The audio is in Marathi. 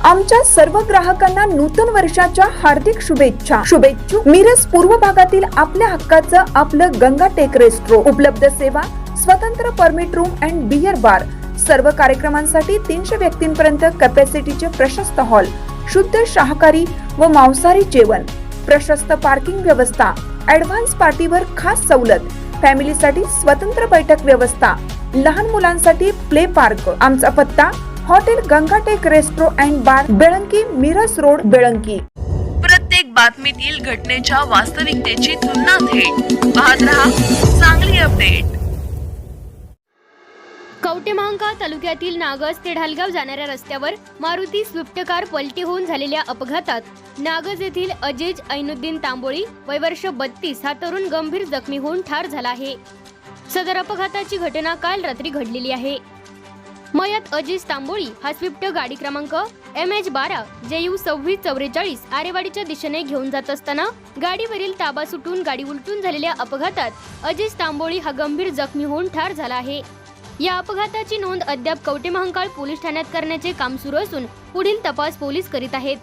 आमच्या सर्व ग्राहकांना नूतन वर्षाच्या हार्दिक शुभेच्छा। शुभेच्छुक मिरज पूर्व भागातील आपल्या हक्काचं आपलं गंगा टेक रेस्ट्रो। उपलब्ध सेवा स्वतंत्र permit room and beer bar. सर्व कार्यक्रमांसाठी 300 व्यक्तींपर्यंत कॅपॅसिटीचे प्रशस्त हॉल, शुद्ध शाकाहारी व मांसाहारी जेवण, प्रशस्त पार्किंग व्यवस्था, ॲडव्हान्स पार्टीवर खास सवलत, फॅमिलीसाठी स्वतंत्र बैठक व्यवस्था, लहान मुलांसाठी प्ले पार्क। आमचा पत्ता hotel Gangatek restro and bar, Belanki, Miraj road, Belanki. प्रत्येक बातमीतील घटनेच्या वास्तविकतेची तुलना थेट पाहत रहा चांगली अपडेट। कवठेमहांकाळ तालुक्यातील नागज ते ढालगाव जाणाऱ्या रस्त्यावर मारुती स्विफ्ट कार पलटी होऊन झालेल्या अपघातात नागज येथील अजेज ऐनुद्दीन तांबोळी वय वर्ष 32 हा तरुण गंभीर जखमी होऊन ठार झाला आहे। सदर अपघाताची घटना काल रात्री घडलेली आहे। मयत अजीज तांबोळी हा स्विफ्ट गाडी क्रमांक MH12 JU 2644 आरेवाडीच्या दिशेने घेऊन जात असताना गाडीवरील ताबा सुटून गाडी उलटून झालेल्या अपघातात अजीज तांबोळी हा गंभीर जखमी होऊन ठार झाला आहे। या अपघाताची नोंद अद्याप कवठेमहांकाळ पोलीस ठाण्यात करण्याचे काम सुरू असून पुढील तपास पोलीस करीत आहेत।